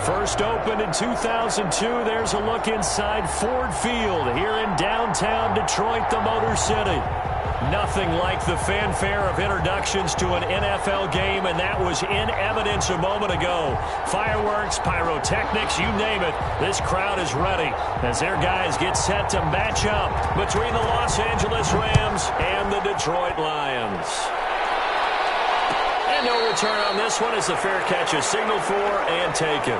First opened in 2002. There's a look inside Ford Field here in downtown Detroit, the Motor City. Nothing like the fanfare of introductions to an NFL game, and that was in evidence a moment ago. Fireworks, pyrotechnics, you name it. This crowd is ready as their guys get set to match up between the Los Angeles Rams and the Detroit Lions. And no return on this one as the fair catch is signaled for and taken.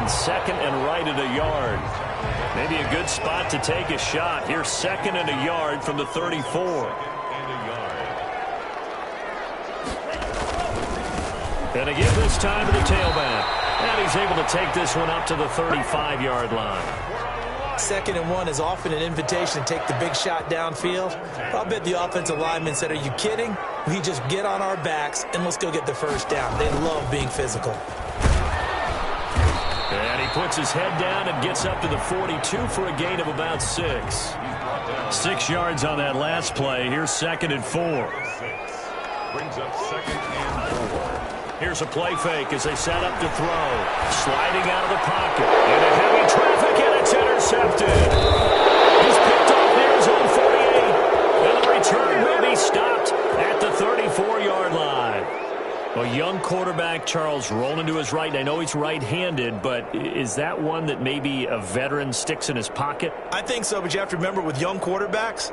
Second and right at a yard. Maybe a good spot to take a shot. Here's second and a yard from the 34. And again this time to the tailback. And he's able to take this one up to the 35-yard line. Second and one is often an invitation to take the big shot downfield. I'll bet the offensive lineman said, are you kidding? We just get on our backs and let's go get the first down. They love being physical. And he puts his head down and gets up to the 42 for a gain of about 6. 6 yards on that last play. Here's second and 4. Brings up second and 4. Here's a play fake as they set up to throw. Sliding out of the pocket. Into heavy traffic, and it's intercepted. He's picked off near his own 48. And the return will be stopped at the 34-yard line. A young quarterback, Charles, rolling to his right. I know he's right-handed, but is that one that maybe a veteran sticks in his pocket? I think so, but you have to remember with young quarterbacks,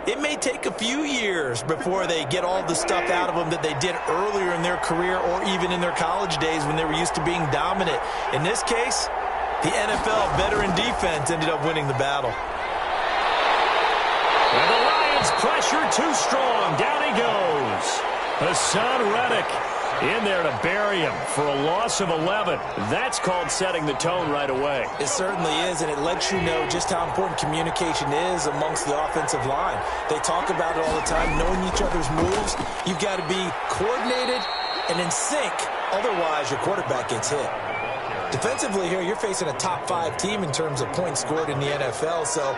it may take a few years before they get all the stuff out of them that they did earlier in their career or even in their college days when they were used to being dominant. In this case, the NFL veteran defense ended up winning the battle. And the Lions pressure too strong. Down he goes. Hassan Reddick in there to bury him for a loss of 11. That's called setting the tone right away. It certainly is, and it lets you know just how important communication is amongst the offensive line. They talk about it all the time, knowing each other's moves. You've got to be coordinated and in sync. Otherwise, your quarterback gets hit. Defensively here, you're facing a top-5 team in terms of points scored in the NFL. So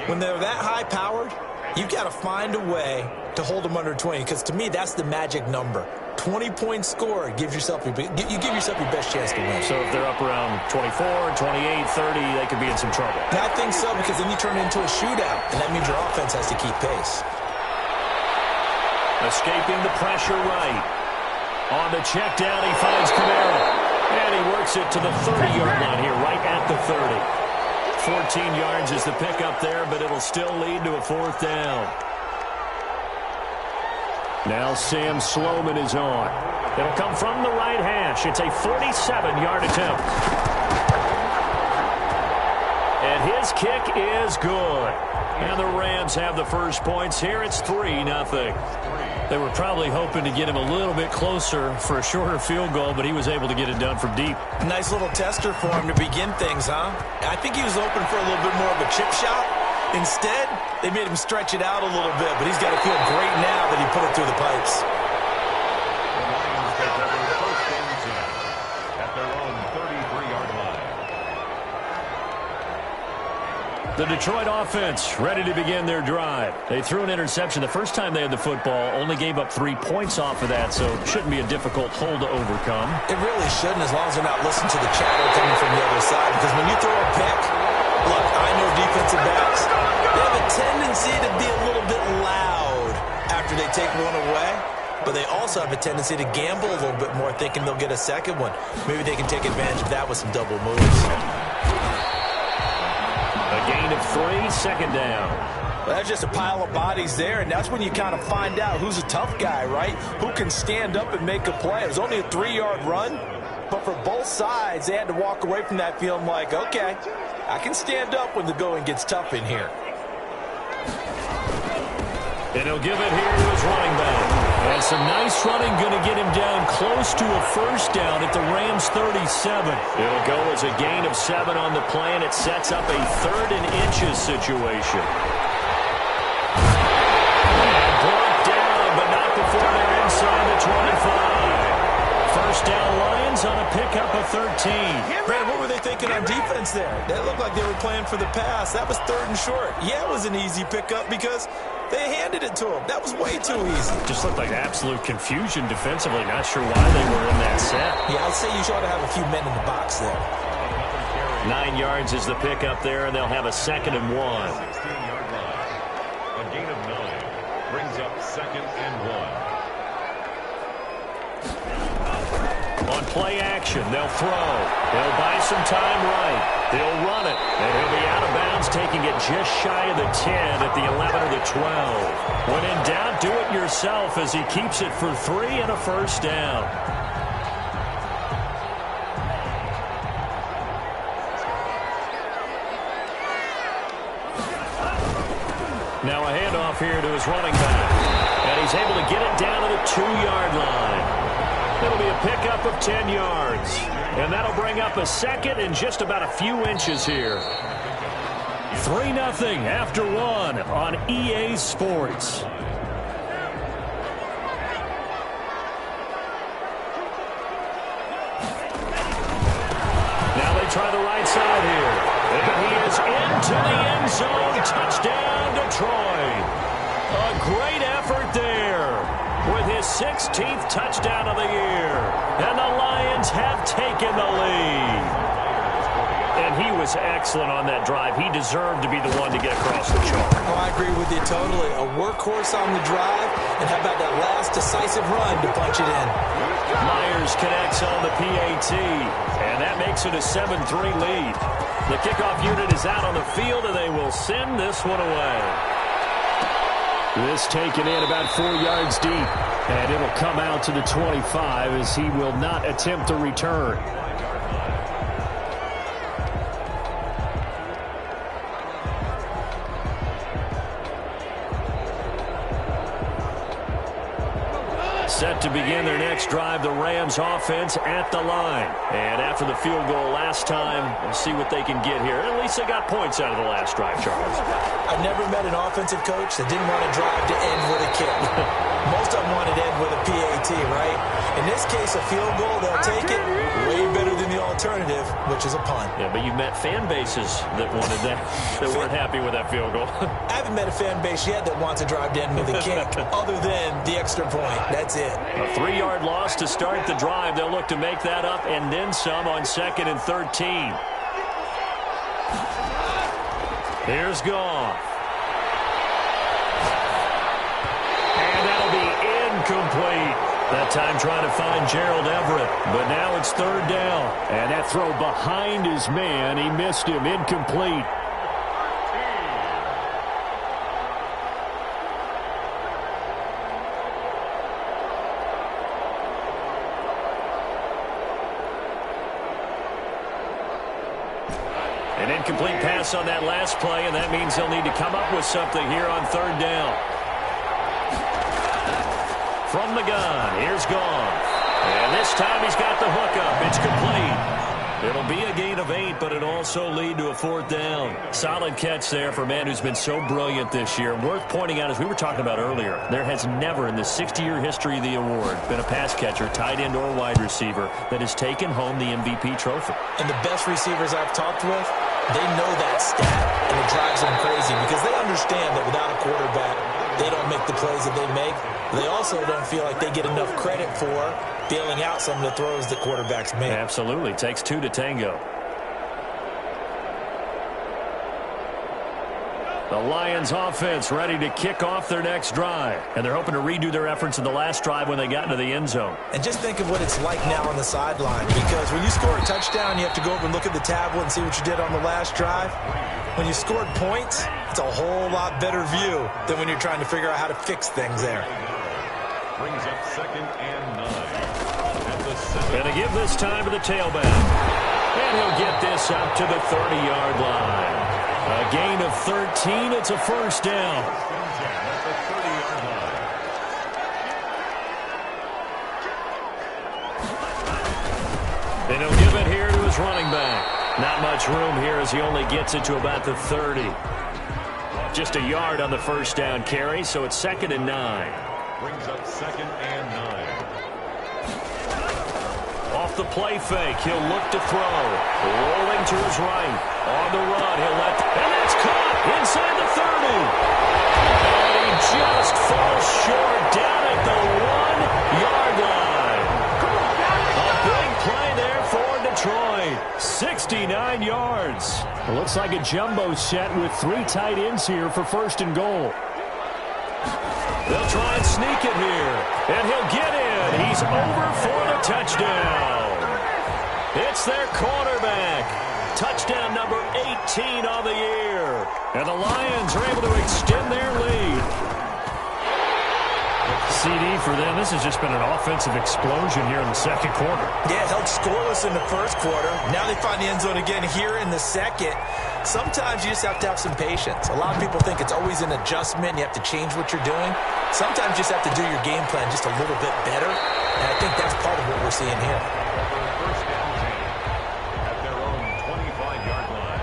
when they're that high-powered, you've got to find a way to hold them under 20, because to me, that's the magic number. 20 points scored, you give yourself your best chance to win. So if they're up around 24, 28, 30, they could be in some trouble. And I think so, because then you turn it into a shootout, and that means your offense has to keep pace. Escaping the pressure right. On the check down, he finds Kamara. And he works it to the 30-yard line here, right at the 30. 14 yards is the pickup there, but it'll still lead to a 4th down. Now Sam Sloman is on. It'll come from the right hash. It's a 47-yard attempt. And his kick is good. And the Rams have the first points here. It's 3-0. They were probably hoping to get him a little bit closer for a shorter field goal, but he was able to get it done from deep. Nice little tester for him to begin things, huh? I think he was open for a little bit more of a chip shot. Instead, they made him stretch it out a little bit, but he's got to feel great now that he put it through the pipes. The Lions take over the first down at their own 33-yard line. The Detroit offense ready to begin their drive. They threw an interception the first time they had the football, only gave up 3 points off of that, so it shouldn't be a difficult hole to overcome. It really shouldn't, as long as they're not listening to the chatter coming from the other side, because when you throw a pick, look, I know defensive backs, they have a tendency to be a little bit loud after they take one away, but they also have a tendency to gamble a little bit more, thinking they'll get a second one. Maybe they can take advantage of that with some double moves. A gain of 3, second down. Well, that's just a pile of bodies there, and that's when you kind of find out who's a tough guy, right? Who can stand up and make a play. It was only a 3-yard run, but for both sides, they had to walk away from that feeling like, okay, I can stand up when the going gets tough in here. And he'll give it here to his running back. And some nice running going to get him down close to a first down at the Rams' 37. It'll go as a gain of 7 on the play, and it sets up a 3rd and inches situation. And brought down, but not before they're inside the 25. First down Lions on a pickup of 13. Brad, what were they thinking on defense there? That looked like they were playing for the pass. That was 3rd and short. Yeah, it was an easy pickup because they handed it to him. That was way too easy. Just looked like absolute confusion defensively. Not sure why they were in that set. Yeah, I'd say you ought to have a few men in the box there. 9 yards is the pickup there, and they'll have a 2nd and 1. 16-yard line. A gain of 9 brings up 2nd and 1. On play action, they'll throw. They'll buy some time right. They'll run it, and he'll be out of bounds, taking it just shy of the 10 at the 11 or the 12. When in doubt, do it yourself as he keeps it for 3 and a first down. Now a handoff here to his running back, and he's able to get it down to the 2-yard line. It'll be a pickup of 10 yards. And that'll bring up a 2nd and just about a few inches here. 3-0 after 1 on EA Sports. Now they try the right side here. And he is into the end zone. Touchdown, Detroit. A great effort there, with his 16th touchdown of the year. And the Lions have taken the lead. And he was excellent on that drive. He deserved to be the one to get across the chalk. Oh, I agree with you totally. A workhorse on the drive, and how about that last decisive run to punch it in? Myers connects on the PAT, and that makes it a 7-3 lead. The kickoff unit is out on the field, and they will send this one away. This taken in about 4 yards deep, and it'll come out to the 25 as he will not attempt to return. Set to begin their next drive, the Rams offense at the line. And after the field goal last time, we'll see what they can get here. At least they got points out of the last drive, Charles. I've never met an offensive coach that didn't want to drive to end with a kick. Most of them wanted to end with a PAT, right? In this case, a field goal, they'll take it. Way better than the alternative, which is a punt. Yeah, but you've met fan bases that wanted that, that weren't happy with that field goal. I haven't met a fan base yet that wants to drive to end with a kick, other than the extra point. That's it. A 3-yard loss to start the drive. They'll look to make that up and then some on 2nd and 13. Here's Goff. And that'll be incomplete. That time trying to find Gerald Everett. But now it's 3rd down. And that throw behind his man. He missed him. Incomplete. An incomplete pass on that last play, and that means they'll need to come up with something here on 3rd down. From the gun, here's Goff. And this time he's got the hookup. It's complete. It'll be a gain of 8, but it'll also lead to a 4th down. Solid catch there for a man who's been so brilliant this year. Worth pointing out, as we were talking about earlier, there has never in the 60-year history of the award been a pass catcher, tight end, or wide receiver that has taken home the MVP trophy. And the best receivers I've talked with, they know that stat, and it drives them crazy because they understand that without a quarterback, they don't make the plays that they make. They also don't feel like they get enough credit for bailing out some of the throws that quarterbacks make. Absolutely. Takes 2 to tango. The Lions offense ready to kick off their next drive. And they're hoping to redo their efforts in the last drive when they got into the end zone. And just think of what it's like now on the sideline. Because when you score a touchdown, you have to go over and look at the tablet and see what you did on the last drive. When you scored points, it's a whole lot better view than when you're trying to figure out how to fix things there. Brings up 2nd and 9. And to give this time to the tailback. And he'll get this up to the 30-yard line. A gain of 13. It's a first down. And he'll give it here to his running back. Not much room here as he only gets it to about the 30. Just a yard on the first down carry, so it's 2nd and 9. Brings up 2nd and 9. Off the play fake, he'll look to throw. Rolling to his right. On the run, he'll let... And that's caught inside the 30. And he just falls short down at the 1-yard line. A big play there for Detroit. 69 yards. It looks like a jumbo set with 3 tight ends here for 1st and goal. They'll try and sneak it here. And he'll get in. He's over for the touchdown. It's their quarterback. Touchdown number 18 on the year. And the Lions are able to extend their lead. CD for them. This has just been an offensive explosion here in the 2nd quarter. Yeah, held scoreless in the 1st quarter. Now they find the end zone again here in the 2nd. Sometimes you just have to have some patience. A lot of people think it's always an adjustment. You have to change what you're doing. Sometimes you just have to do your game plan just a little bit better. And I think that's part of what we're seeing here. First down 10 at their own 25-yard line.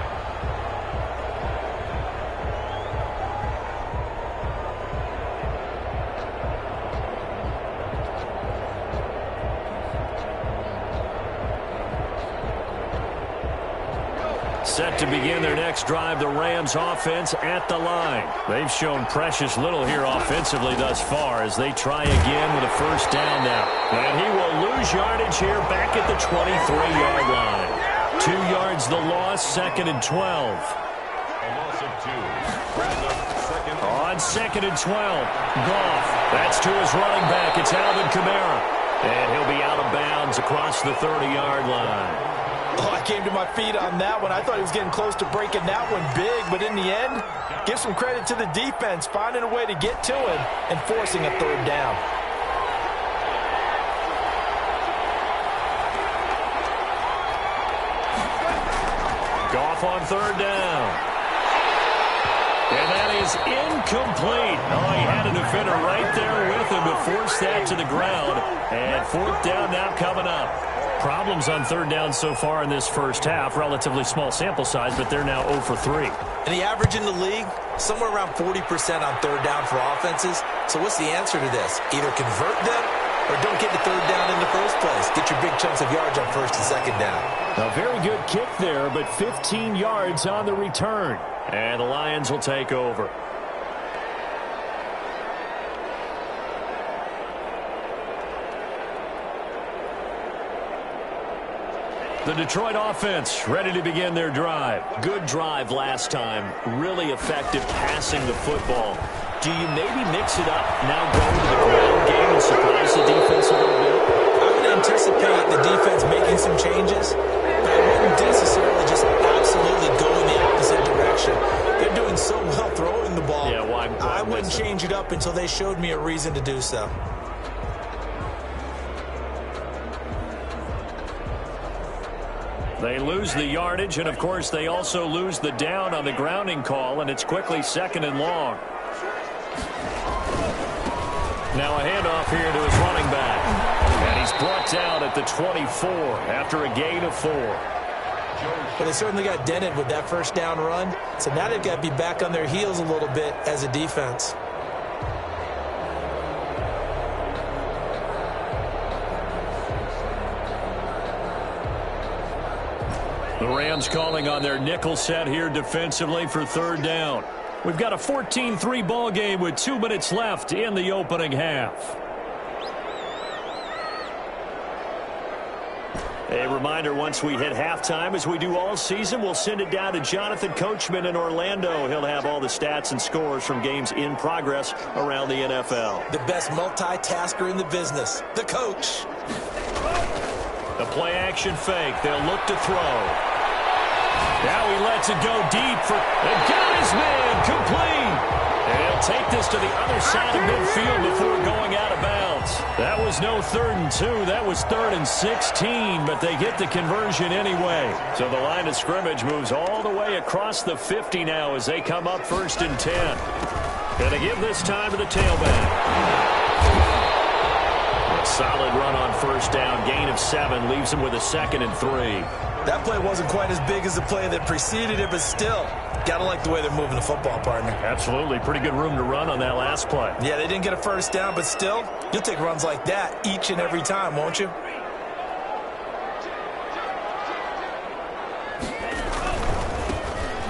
Set to begin their next drive, the Rams offense at the line. They've shown precious little here offensively thus far as they try again with a first down now. And he will lose yardage here back at the 23-yard line. 2 yards the loss, 2nd and 12. A loss of 2. Brings up 2nd. On 2nd and 12, Goff. That's to his running back. It's Alvin Kamara. And he'll be out of bounds across the 30-yard line. Oh, I came to my feet on that one. I thought he was getting close to breaking that one big, but in the end, give some credit to the defense, finding a way to get to him and forcing a 3rd down. Goff on 3rd down. And that is incomplete. Oh, he had a defender right there with him to force that to the ground. And 4th down now coming up. Problems on 3rd down so far in this first half. Relatively small sample size, but they're now 0 for 3. And the average in the league, somewhere around 40% on 3rd down for offenses. So what's the answer to this? Either convert them or don't get the 3rd down in the first place. Get your big chunks of yards on 1st and 2nd down. A very good kick there, but 15 yards on the return. And the Lions will take over. The Detroit offense ready to begin their drive. Good drive last time. Really effective passing the football. Do you maybe mix it up, now go to the ground game and surprise the defense a little bit? I would anticipate the defense making some changes, but I wouldn't necessarily just absolutely go in the opposite direction. They're doing so well throwing the ball. Yeah, why I wouldn't change it up until they showed me a reason to do so. They lose the yardage, and, of course, they also lose the down on the grounding call, and it's quickly 2nd and long. Now a handoff here to his running back. And he's brought down at the 24 after a gain of 4. But they certainly got dented with that first down run, so now they've got to be back on their heels a little bit as a defense. The Rams calling on their nickel set here defensively for 3rd down. We've got a 14-3 ball game with 2 minutes left in the opening half. A reminder, once we hit halftime, as we do all season, we'll send it down to Jonathan Coachman in Orlando. He'll have all the stats and scores from games in progress around the NFL. The best multitasker in the business, the coach. The play-action fake. They'll look to throw. Now he lets it go deep and got his man complete. And he'll take this to the other side of midfield before going out of bounds. That was no 3rd and 2. That was 3rd and 16, but they get the conversion anyway. So the line of scrimmage moves all the way across the 50 now as they come up 1st and 10. Going to give this time to the tailback. A solid run on first down. Gain of 7 leaves him with a 2nd and 3. That play wasn't quite as big as the play that preceded it, but still, gotta like the way they're moving the football, partner. Absolutely. Pretty good room to run on that last play. Yeah, they didn't get a first down, but still, you'll take runs like that each and every time, won't you?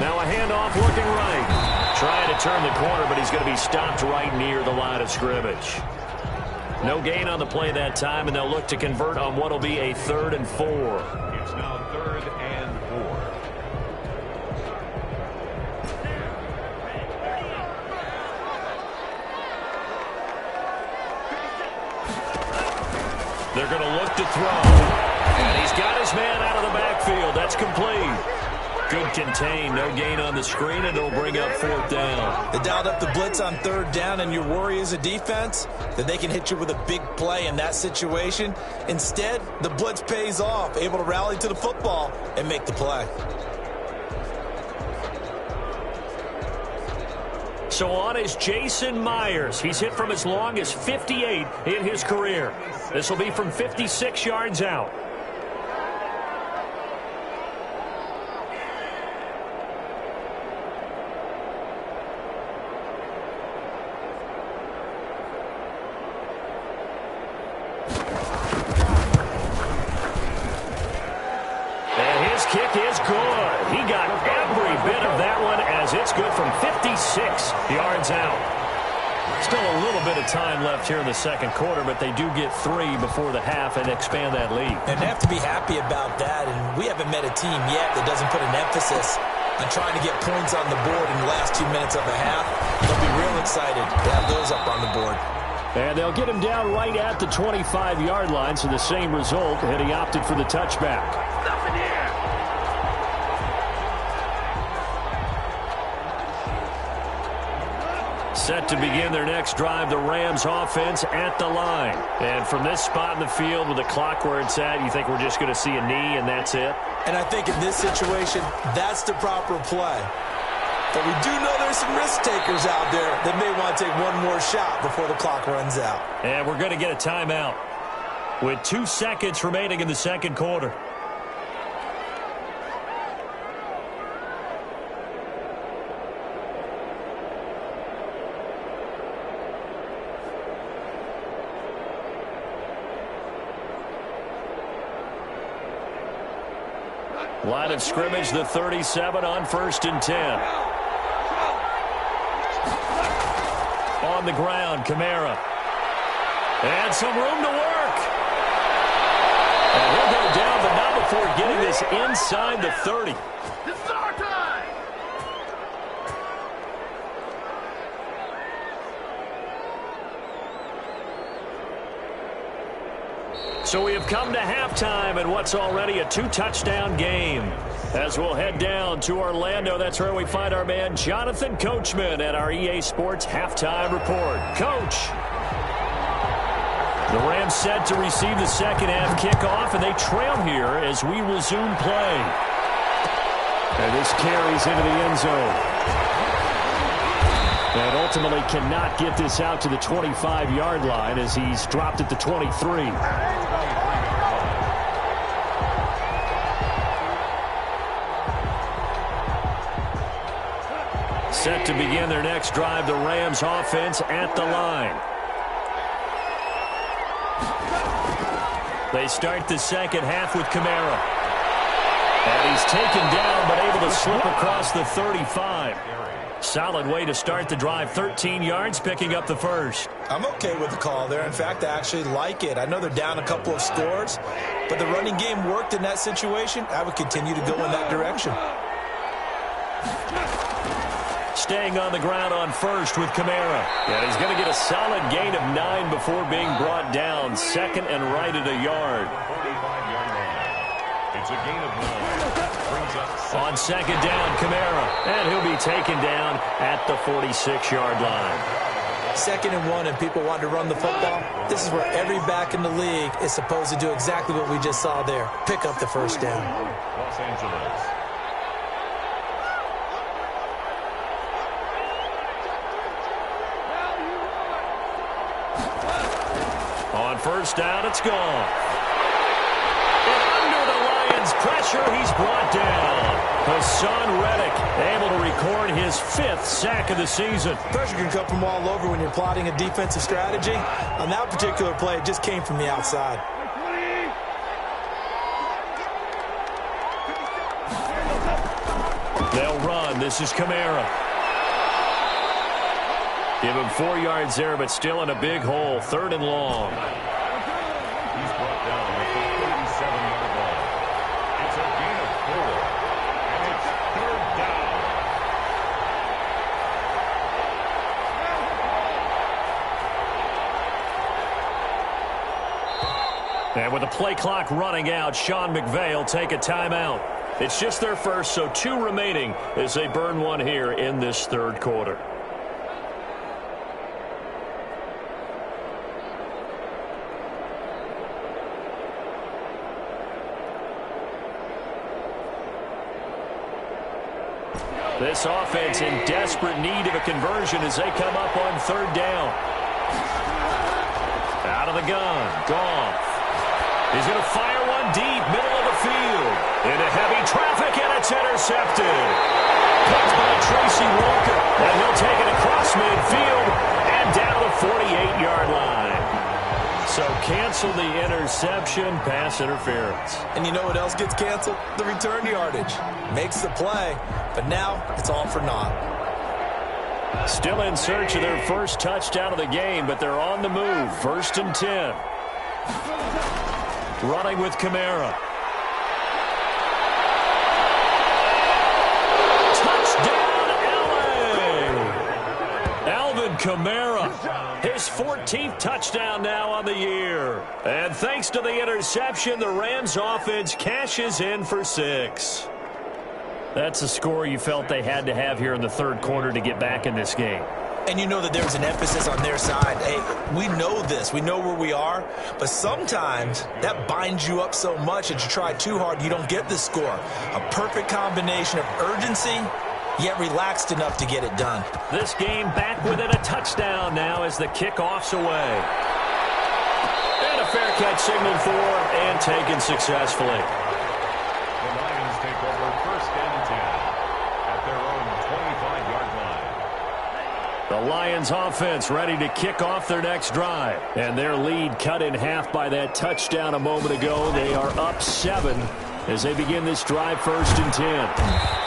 Now a handoff looking right. Trying to turn the corner, but he's going to be stopped right near the line of scrimmage. No gain on the play that time, and they'll look to convert on what will be a 3rd and 4. It's now 3rd and 4. They're going to look to throw. And he's got his man out of the backfield. That's complete. Good contain. No gain on the screen, and it'll bring up 4th down. They dialed up the blitz on 3rd down, and your worry as a defense that they can hit you with a big play in that situation. Instead, the blitz pays off, able to rally to the football and make the play. So on is Jason Myers. He's hit from as long as 58 in his career. This will be from 56 yards out. Kick is good. He got every bit of that one as it's good from 56 yards out. Still a little bit of time left here in the second quarter, but they do get 3 before the half and expand that lead. And they have to be happy about that, and we haven't met a team yet that doesn't put an emphasis on trying to get points on the board in the last 2 minutes of the half. They'll be real excited to have those up on the board. And they'll get him down right at the 25-yard line, so the same result, and he opted for the touchback. Nothing here. Set to begin their next drive, the Rams offense at the line. And from this spot in the field with the clock where it's at, you think we're just going to see a knee and that's it? And I think in this situation, that's the proper play. But we do know there's some risk takers out there that may want to take one more shot before the clock runs out. And we're going to get a timeout with 2 seconds remaining in the second quarter. Line of scrimmage, the 37 on 1st and 10. On the ground, Kamara. And some room to work. And he'll go down, but not before getting this inside the 30. This is our time. So we have come to halftime in what's already a 2-touchdown game. As we'll head down to Orlando, that's where we find our man Jonathan Coachman at our EA Sports Halftime Report. Coach. The Rams set to receive the second half kickoff, and they trail here as we resume play. And this carries into the end zone. And ultimately cannot get this out to the 25-yard line as he's dropped at the 23. Set to begin their next drive, the Rams offense at the line. They start the second half with Kamara. And he's taken down but able to slip across the 35. Solid way to start the drive. 13 yards, picking up the first. I'm okay with the call there. In fact, I actually like it. I know they're down a couple of scores, but the running game worked in that situation. I would continue to go in that direction. Staying on the ground on first with Kamara. And he's going to get a solid gain of 9 before being brought down. Second and right at a yard. 45-yard line. It's a gain of 9. Brings up on second down, Kamara. And he'll be taken down at the 46-yard line. 2nd and 1 and people want to run the football. This is where every back in the league is supposed to do exactly what we just saw there. Pick up the first down. Los Angeles. On first down, it's gone. And under the Lions' pressure, he's brought down. Hassan Reddick able to record his 5th sack of the season. Pressure can come from all over when you're plotting a defensive strategy. On that particular play, it just came from the outside. They'll run. This is Kamara. Give him 4 yards there, but still in a big hole. 3rd and long. He's brought down at the 37-yard line. It's a gain of 4, and it's 3rd down. And with the play clock running out, Sean McVay will take a timeout. It's just their first, so 2 remaining as they burn one here in this 3rd quarter. This offense in desperate need of a conversion as they come up on 3rd down. Out of the gun, Goff. He's going to fire one deep, middle of the field. Into heavy traffic, and it's intercepted. Picked by Tracy Walker, and he'll take it across midfield and down to the 48-yard line. So cancel the interception, pass interference. And you know what else gets canceled? The return yardage. Makes the play, but now it's all for naught. Still in search of their first touchdown of the game, but they're on the move. 1st and 10. Running with Kamara. Touchdown, LA! Alvin Kamara, his 14th touchdown now on the year. And thanks to the interception, the Rams offense cashes in for 6. That's a score you felt they had to have here in the 3rd quarter to get back in this game. And you know that there was an emphasis on their side. Hey, we know this. We know where we are. But sometimes that binds you up so much that you try too hard, you don't get the score. A perfect combination of urgency, yet relaxed enough to get it done. This game back within a touchdown now as the kickoff's away. And a fair catch signaled for and taken successfully. The Lions take over 1st and 10 at their own 25-yard line. The Lions offense ready to kick off their next drive. And their lead cut in half by that touchdown a moment ago. They are up 7 as they begin this drive 1st and 10.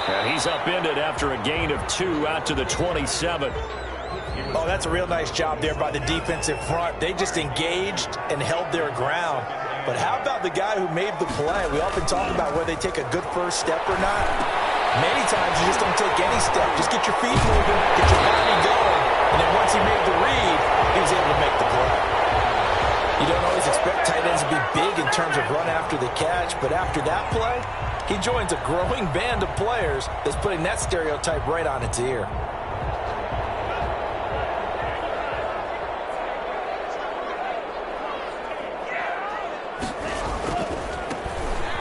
And he's upended after a gain of 2 out to the 27. Oh, that's a real nice job there by the defensive front. They just engaged and held their ground. But how about the guy who made the play? We often talk about whether they take a good first step or not. Many times you just don't take any step. Just get your feet moving, get your body going, and then once he made the read, he was able to make the play. You don't always expect tight ends to be big in terms of run after the catch, but after that play, he joins a growing band of players that's putting that stereotype right on its ear.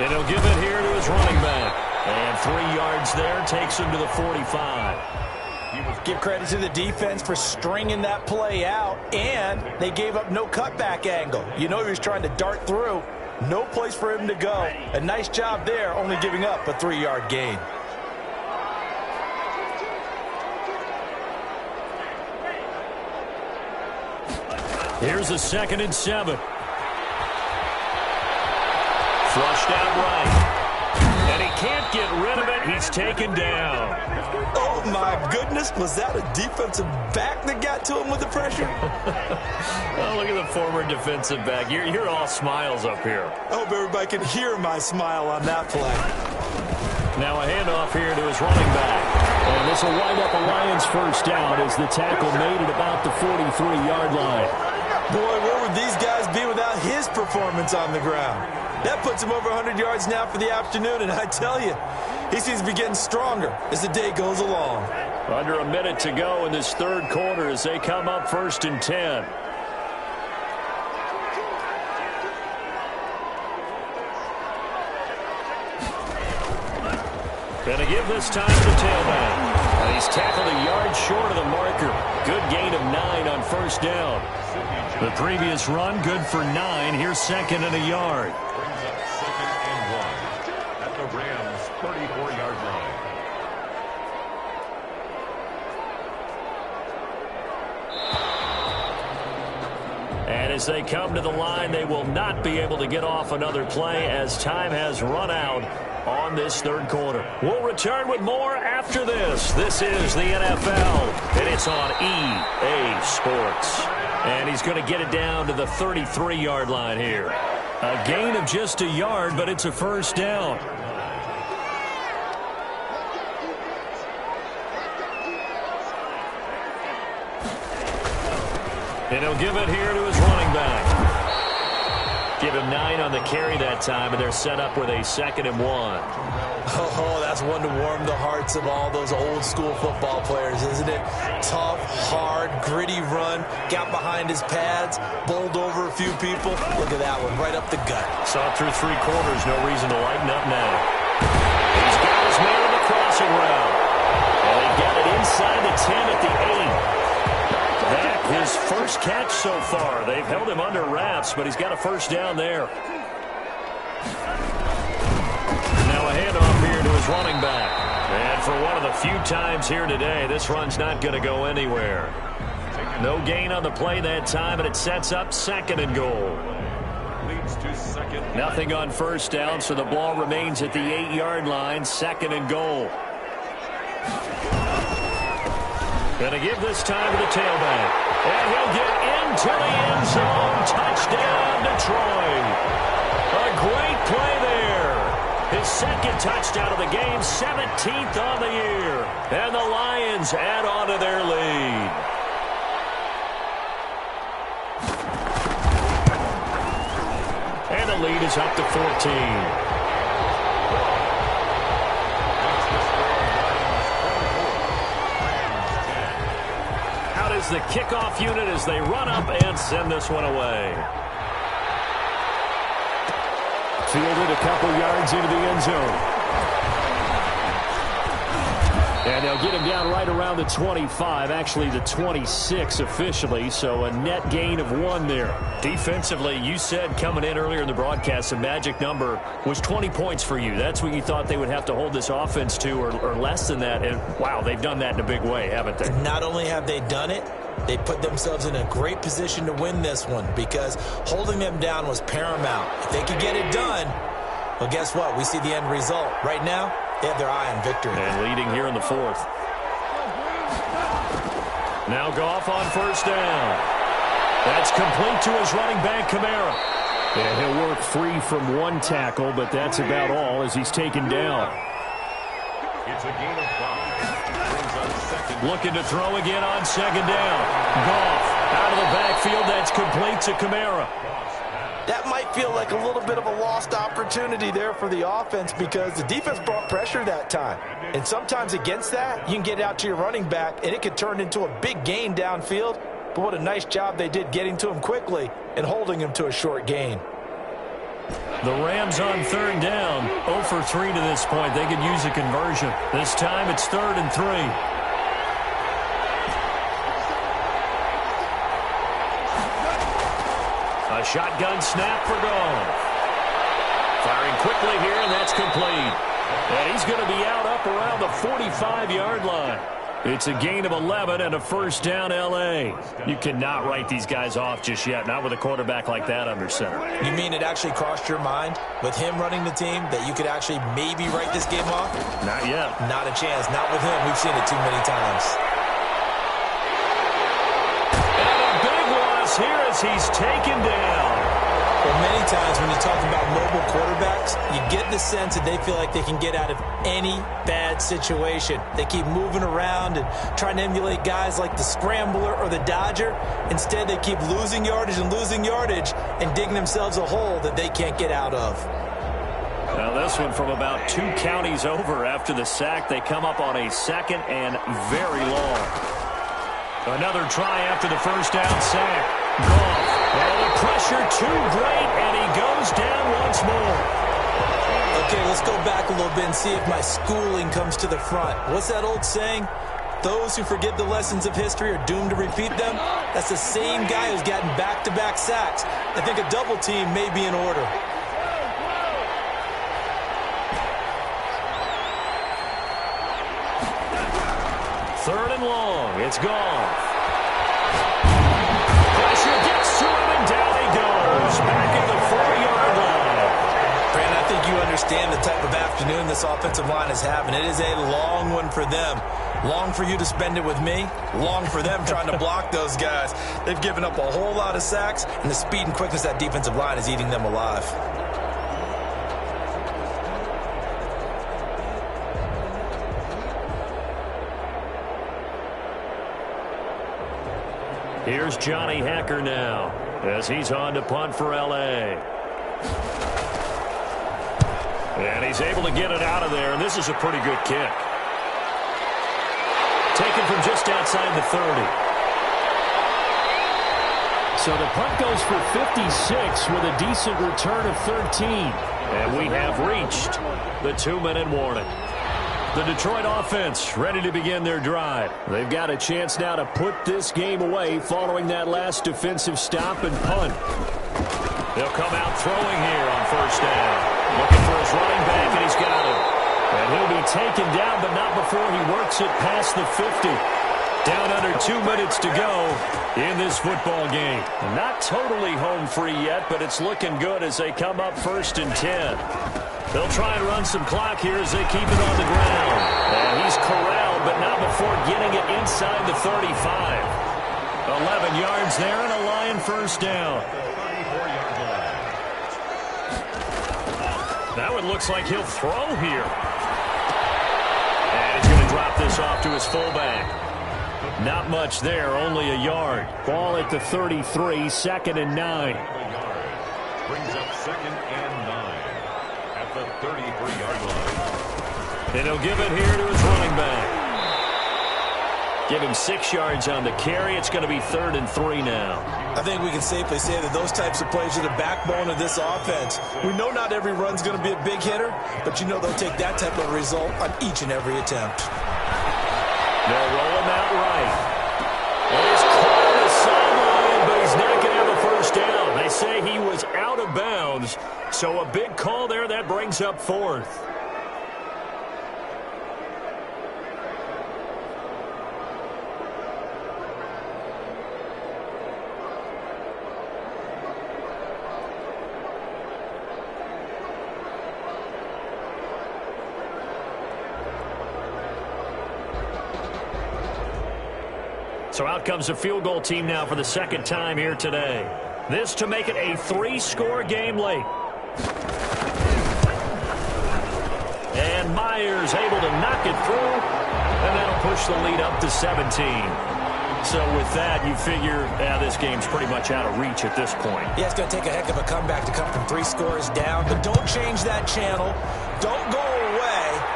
And he'll give it here to his running back. And 3 yards there takes him to the 45. Give credit to the defense for stringing that play out, and they gave up no cutback angle. You know he was trying to dart through. No place for him to go. A nice job there, only giving up a 3-yard gain. Here's a 2nd and 7. Flushed out right. And he can't get rid of it. He's taken down. Oh, my goodness. Was that a defensive back that got to him with the pressure? Oh, look at the former defensive back. You're all smiles up here. I hope everybody can hear my smile on that play. Now a handoff here to his running back. And this will wind up a Lions first down as the tackle made it about the 43-yard line. Boy, where would these guys be without his performance on the ground? That puts him over 100 yards now for the afternoon, and I tell you, he seems to be getting stronger as the day goes along. Under a minute to go in this 3rd quarter as they come up 1st and 10. Gonna give this time to the tailback. And he's tackled a yard short of the marker. Good gain of 9 on 1st down. The previous run, good for 9. Here's second and a yard. Brings up second and 1 at the Rams' 34-yard line. And as they come to the line, they will not be able to get off another play as time has run out on this third quarter. We'll return with more after this. This is the NFL, and it's on EA Sports. And he's going to get it down to the 33-yard line here. A gain of just a yard, but it's a first down. And he'll give it here to his running back. Give him 9 on the carry that time, and they're set up with a second and 1. Oh, that's one to warm the hearts of all those old school football players, isn't it? Tough, hard, gritty run, got behind his pads, bowled over a few people. Look at that one, right up the gut. Saw through 3 quarters, no reason to lighten up now. He's got his man on the crossing route. And they got it inside the 10 at the 8. That his first catch so far. They've held him under wraps, but he's got a first down there. Now a handoff here to his running back. And for one of the few times here today, this run's not going to go anywhere. No gain on the play that time, and it sets up second and goal. Leads to second. Nothing on first down, so the ball remains at the 8-yard line, second and goal. Going to give this time to the tailback. And he'll get into the end zone. Touchdown, Detroit. A great play there. His second touchdown of the game, 17th on the year. And the Lions add on to their lead. And the lead is up to 14. The kickoff unit as they run up and send this one away. Fielded a couple yards into the end zone. And they'll get him down right around the 25, actually the 26 officially, so a net gain of 1 there. Defensively, you said coming in earlier in the broadcast, the magic number was 20 points for you. That's what you thought they would have to hold this offense to, or less than that. And, wow, they've done that in a big way, haven't they? Not only have they done it, they put themselves in a great position to win this one because holding them down was paramount. If they could get it done, well, guess what? We see the end result. Right now, they have their eye on victory. And leading here in the 4th. Now Goff on first down. That's complete to his running back, Kamara. And he'll work free from 1 tackle, but that's about all as he's taken down. It's a gain of 5. Brings up second. Looking to throw again on second down. Goff out of the backfield. That's complete to Kamara. That might feel like a little bit of a lost opportunity there for the offense because the defense brought pressure that time. And sometimes against that, you can get out to your running back, and it could turn into a big gain downfield. But what a nice job they did getting to him quickly and holding him to a short gain. The Rams on third down. 0 for 3 to this point. They could use a conversion. This time it's 3rd and 3. A shotgun snap for Goff. Firing quickly here, and that's complete. And he's going to be out up around the 45-yard line. It's a gain of 11 and a first down, L.A. You cannot write these guys off just yet, not with a quarterback like that under center. You mean it actually crossed your mind with him running the team that you could actually maybe write this game off? Not yet. Not a chance. Not with him. We've seen it too many times. Here as he's taken down. Well, many times when you talk about mobile quarterbacks, you get the sense that they feel like they can get out of any bad situation. They keep moving around and trying to emulate guys like the Scrambler or the Dodger. Instead, they keep losing yardage and digging themselves a hole that they can't get out of. Now this one from about 2 counties over after the sack. They come up on a 2nd and very long. Another try after the first down sack. Goff. And the pressure too great, and he goes down once more. Okay, let's go back a little bit and see if my schooling comes to the front. What's that old saying? those who forget the lessons of history are doomed to repeat them, that's the same guy who's gotten back-to-back sacks. I think a double team may be in order. Third and long. It's gone. Pressure gets to him, and down he goes. Back at the 4-yard line. Brandon, I think you understand the type of afternoon this offensive line is having. It is a long one for them. Long for you to spend it with me. Long for them trying to block those guys. They've given up a whole lot of sacks, and the speed and quickness of that defensive line is eating them alive. Here's Johnny Hacker now as he's on to punt for L.A. And he's able to get it out of there, and this is a pretty good kick. Taken from just outside the 30. So the punt goes for 56 with a decent return of 13. And we have reached the 2-minute warning. The Detroit offense ready to begin their drive. They've got a chance now to put this game away following that last defensive stop and punt. They'll come out throwing here on first down. Looking for his running back, and he's got him. And he'll be taken down, but not before he works it past the 50. Down under 2 minutes to go in this football game. Not totally home free yet, but it's looking good as they come up 1st and 10. They'll try and run some clock here as they keep it on the ground. And he's corralled, but not before getting it inside the 35. 11 yards there and a Lion first down. Now it looks like he'll throw here. And he's going to drop this off to his fullback. Not much there, only a yard. Ball at the 33, 2nd and 9. Brings up 2nd and 9 at the 33-yard line. And he'll give it here to his running back. Give him 6 yards on the carry. It's going to be 3rd and 3 now. I think we can safely say that those types of plays are the backbone of this offense. We know not every run's going to be a big hitter, but you know they'll take that type of result on each and every attempt. They'll roll him out right. And he's caught on the sideline, but he's not going to have a first down. They say he was out of bounds, so a big call there. That brings up 4th. So out comes the field goal team now for the 2nd time here today. This to make it a 3-score game late. And Myers able to knock it through, and that'll push the lead up to 17. So with that, you figure, this game's pretty much out of reach at this point. Yeah, it's going to take a heck of a comeback to come from 3 scores down, but don't change that channel. Don't go away.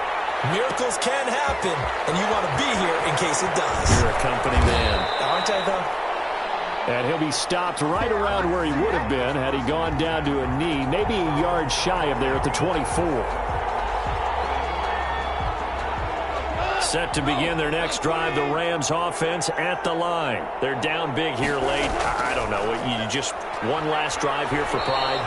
Miracles can happen, and you want to be here in case it does. You're a company man. Aren't I, though? And he'll be stopped right around where he would have been had he gone down to a knee, maybe a yard shy of there at the 24. Set to begin their next drive, the Rams offense at the line. They're down big here late. I don't know. You just one last drive here for pride?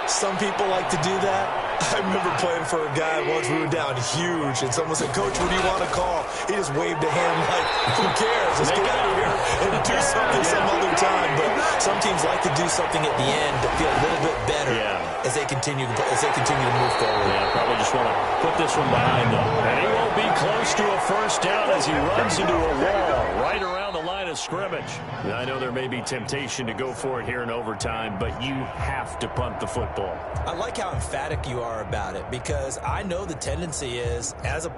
Some people like to do that. I remember playing for a guy once. We were down huge, and someone said, "Coach, what do you want to call?" He just waved a hand like, "Who cares? Let's get out of here and do something some other time." But some teams like to do something at the end to feel a little bit better as they continue to move forward. Yeah, probably just want to put this one behind them. And he won't be close to a first down as he runs into a wall right around the line of scrimmage. I know there may be temptation to go for it here in overtime, but you have to punt the football. I like how emphatic you are about it, because I know the tendency is, as a